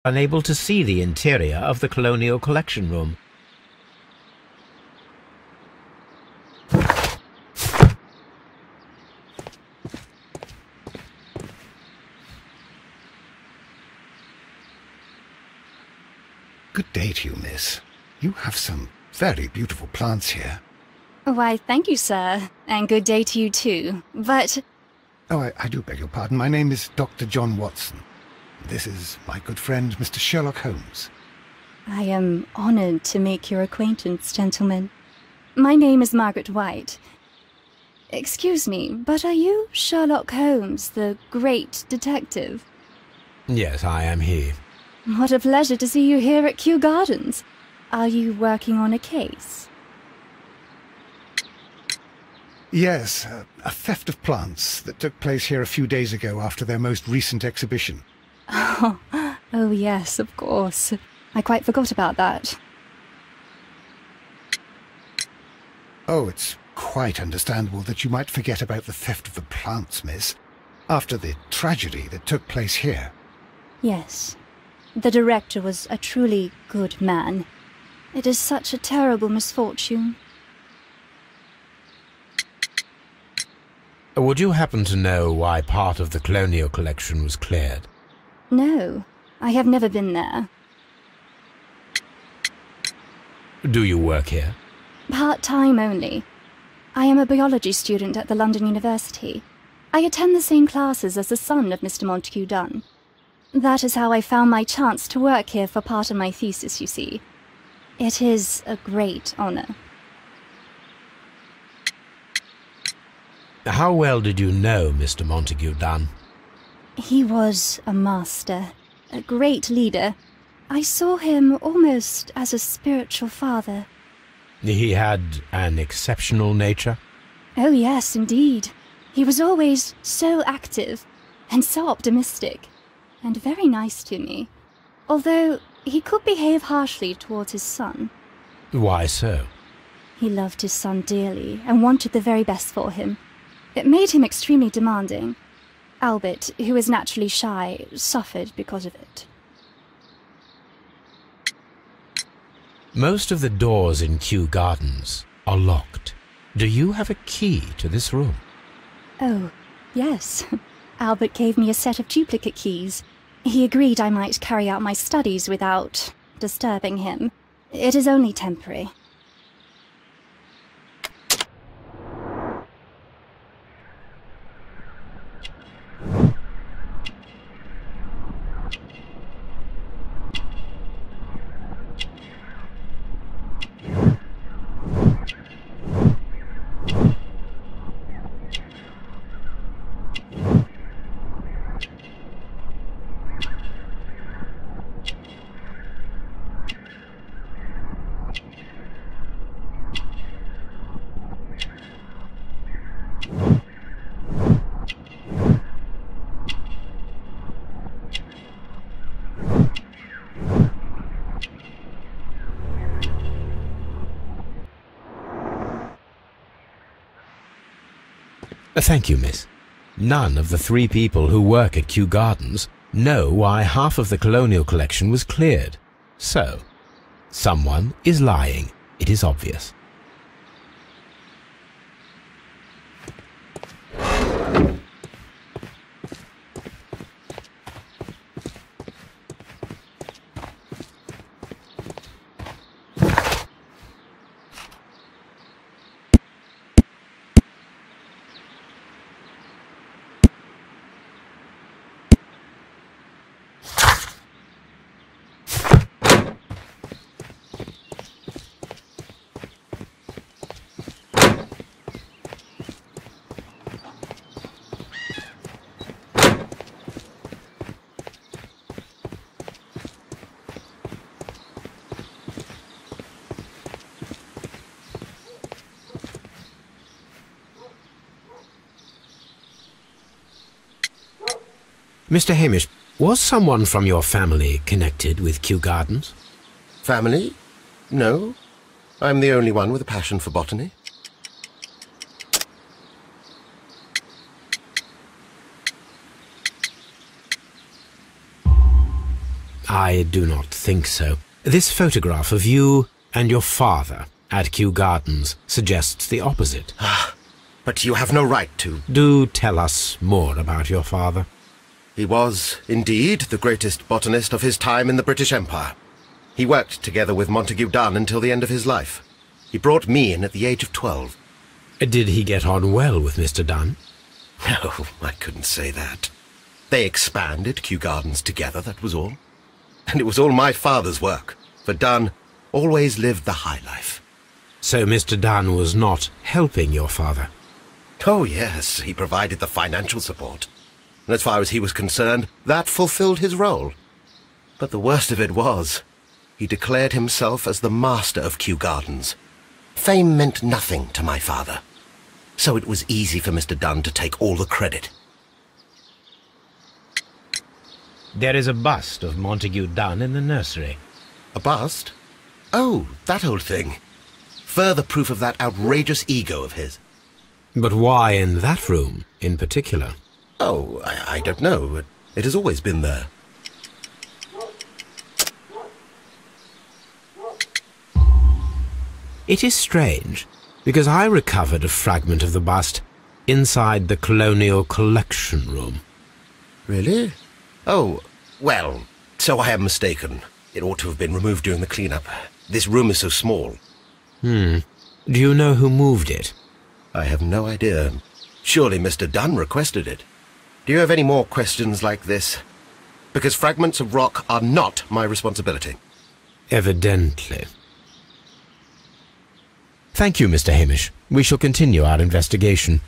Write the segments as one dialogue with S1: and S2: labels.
S1: unable to see the interior of the Colonial Collection Room.
S2: Good day to you, miss. You have some very beautiful plants here.
S3: Why, thank you, sir. And good day to you, too. But...
S2: Oh, I do beg your pardon. My name is Dr. John Watson. This is my good friend, Mr. Sherlock Holmes.
S3: I am honored to make your acquaintance, gentlemen. My name is Margaret White. Excuse me, but are you Sherlock Holmes, the great detective?
S1: Yes, I am he.
S3: What a pleasure to see you here at Kew Gardens. Are you working on a case?
S2: Yes, a theft of plants that took place here a few days ago after their most recent exhibition.
S3: Oh yes, of course. I quite forgot about that.
S2: Oh, it's quite understandable that you might forget about the theft of the plants, miss, after the tragedy that took place here.
S3: Yes. The director was a truly good man. It is such a terrible misfortune.
S1: Would you happen to know why part of the Colonial Collection was cleared?
S3: No, I have never been there.
S1: Do you work here?
S3: Part-time only. I am a biology student at the London University. I attend the same classes as the son of Mr. Montague Dunn. That is how I found my chance to work here for part of my thesis, you see. It is a great honor.
S1: How well did you know Mr. Montague Dunn?
S3: He was a master, a great leader. I saw him almost as a spiritual father.
S1: He had an exceptional nature?
S3: Oh yes, indeed. He was always so active and so optimistic, and very nice to me, although he could behave harshly towards his son.
S1: Why so?
S3: He loved his son dearly and wanted the very best for him. It made him extremely demanding. Albert, who is naturally shy, suffered because of it.
S1: Most of the doors in Kew Gardens are locked. Do you have a key to this room?
S3: Oh, yes. Albert gave me a set of duplicate keys. He agreed I might carry out my studies without disturbing him. It is only temporary.
S1: Thank you, miss. None of the 3 people who work at Kew Gardens know why half of the Colonial Collection was cleared. So, someone is lying. It is obvious. Mr. Hamish, was someone from your family connected with Kew Gardens?
S4: Family? No. I'm the only one with a passion for botany.
S1: I do not think so. This photograph of you and your father at Kew Gardens suggests the opposite.
S4: But you have no right to.
S1: Do tell us more about your father.
S4: He was, indeed, the greatest botanist of his time in the British Empire. He worked together with Montague Dunn until the end of his life. He brought me in at the age of 12.
S1: Did he get on well with Mr. Dunn?
S4: No, I couldn't say that. They expanded Kew Gardens together, that was all. And it was all my father's work, for Dunn always lived the high life.
S1: So Mr. Dunn was not helping your father?
S4: Oh, yes, he provided the financial support. And as far as he was concerned, that fulfilled his role. But the worst of it was, he declared himself as the master of Kew Gardens. Fame meant nothing to my father, so it was easy for Mr. Dunn to take all the credit.
S1: There is a bust of Montague Dunn in the nursery.
S4: A bust? Oh, that old thing. Further proof of that outrageous ego of his.
S1: But why in that room, in particular?
S4: Oh, I don't know. It has always been there.
S1: It is strange, because I recovered a fragment of the bust inside the Colonial Collection Room.
S4: Really? Oh, well, so I am mistaken. It ought to have been removed during the cleanup. This room is so small.
S1: Do you know who moved it?
S4: I have no idea. Surely Mr. Dunn requested it. Do you have any more questions like this? Because fragments of rock are not my responsibility.
S1: Evidently. Thank you, Mr. Hamish. We shall continue our investigation.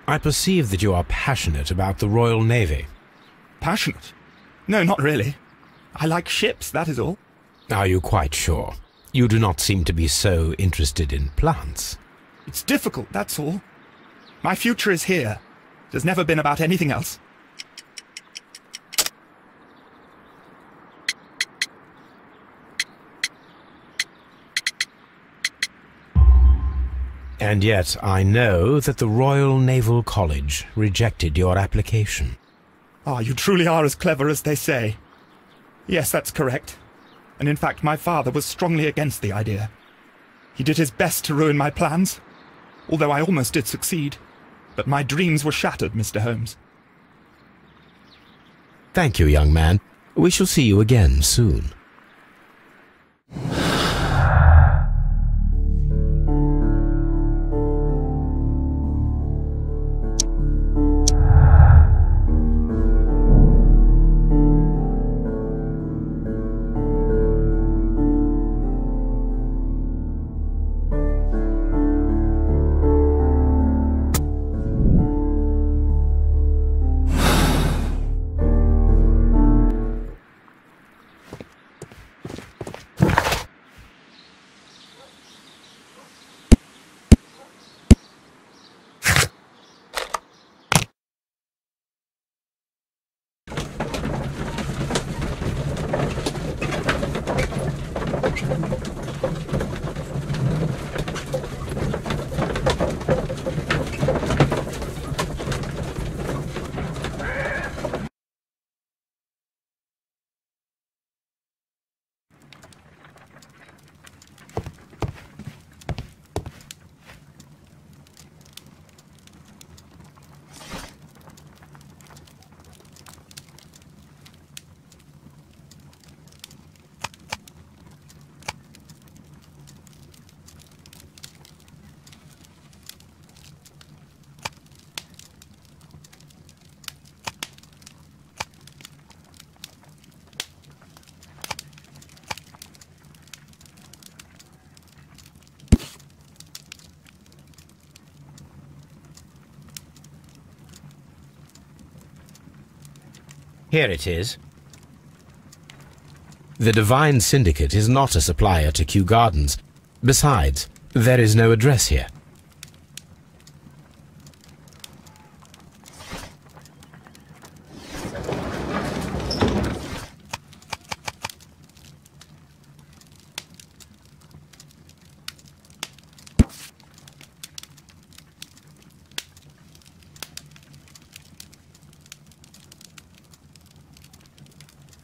S1: I perceive that you are passionate about the Royal Navy.
S5: Passionate? No, not really. I like ships, that is all.
S1: Are you quite sure? You do not seem to be so interested in plants.
S5: It's difficult, that's all. My future is here. It has never been about anything else.
S1: And yet I know that the Royal Naval College rejected your application.
S5: Ah, you truly are as clever as they say. Yes, that's correct. And in fact, my father was strongly against the idea. He did his best to ruin my plans, although I almost did succeed. But my dreams were shattered, Mr. Holmes.
S1: Thank you, young man. We shall see you again soon. Here it is. The Divine Syndicate is not a supplier to Kew Gardens. Besides, there is no address here.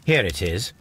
S1: Here it is.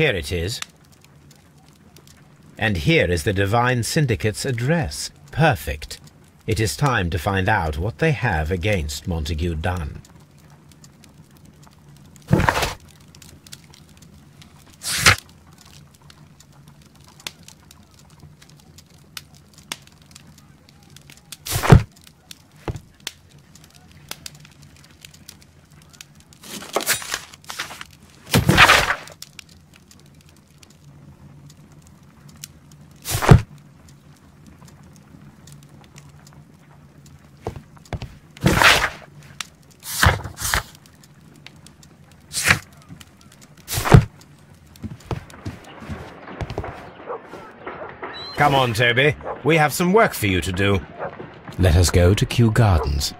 S1: Here it is. And here is the Divine Syndicate's address. Perfect. It is time to find out what they have against Montague Dunn. Come on, Toby. We have some work for you to do. Let us go to Kew Gardens.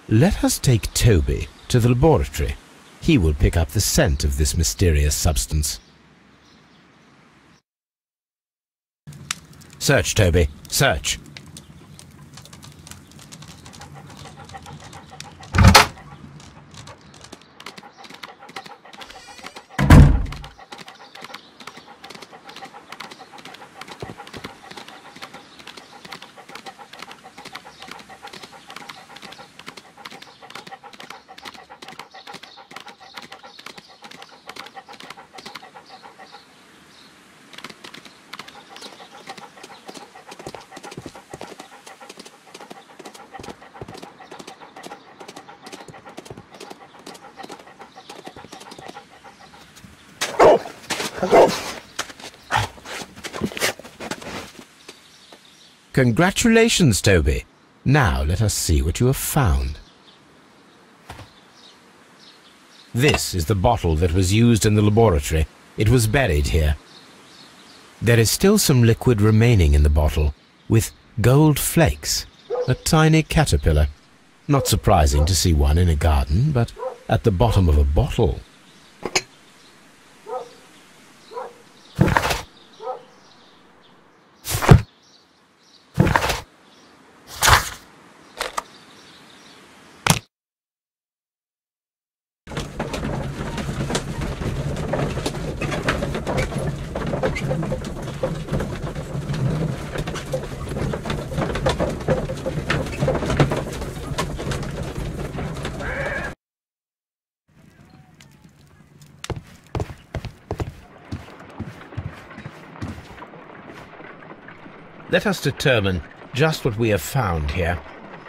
S1: Let us take Toby to the laboratory. He will pick up the scent of this mysterious substance. Search, Toby. Search. Congratulations, Toby. Now let us see what you have found. This is the bottle that was used in the laboratory. It was buried here. There is still some liquid remaining in the bottle, with gold flakes, a tiny caterpillar. Not surprising to see one in a garden, but at the bottom of a bottle. Let us determine just what we have found here.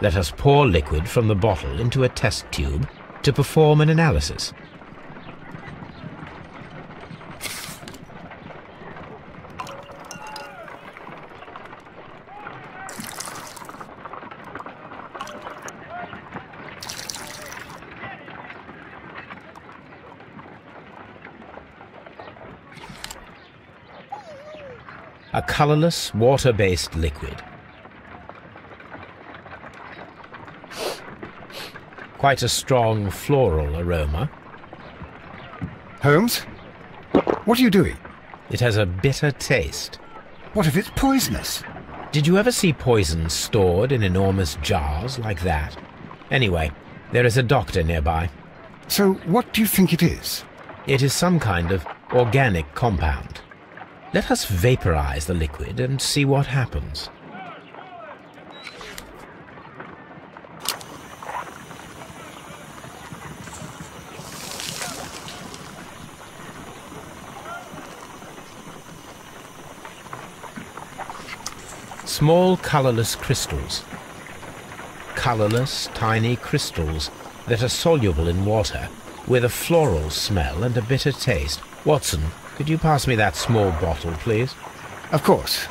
S1: Let us pour liquid from the bottle into a test tube, to perform an analysis. A colorless, water-based liquid. Quite a strong floral aroma.
S2: Holmes? What are you doing?
S1: It has a bitter taste.
S2: What if it's poisonous?
S1: Did you ever see poison stored in enormous jars like that? Anyway, there is a doctor nearby.
S2: So what do you think it is?
S1: It is some kind of organic compound. Let us vaporize the liquid and see what happens. Small colorless crystals. Colorless, tiny crystals that are soluble in water, with a floral smell and a bitter taste. Watson, could you pass me that small bottle, please?
S2: Of course.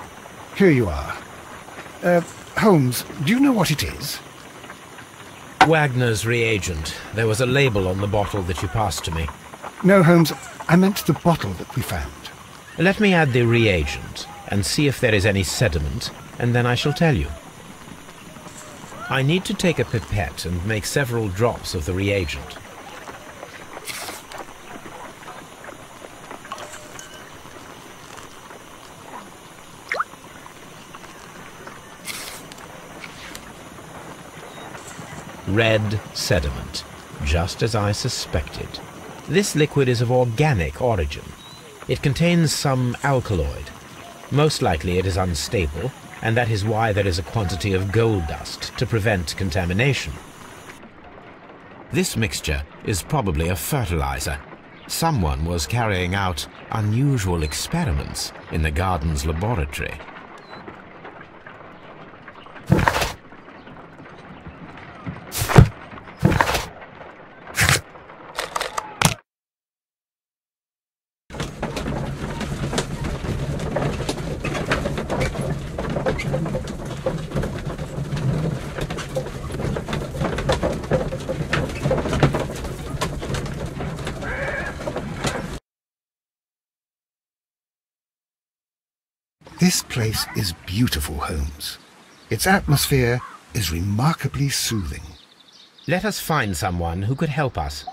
S2: Here you are. Holmes, do you know what it is?
S1: Wagner's reagent. There was a label on the bottle that you passed to me.
S2: No, Holmes, I meant the bottle that we found.
S1: Let me add the reagent and see if there is any sediment, and then I shall tell you. I need to take a pipette and make several drops of the reagent. Red sediment, just as I suspected. This liquid is of organic origin. It contains some alkaloid. Most likely it is unstable, and that is why there is a quantity of gold dust to prevent contamination. This mixture is probably a fertilizer. Someone was carrying out unusual experiments in the garden's laboratory.
S2: This place is beautiful, Holmes. Its atmosphere is remarkably soothing.
S1: Let us find someone who could help us.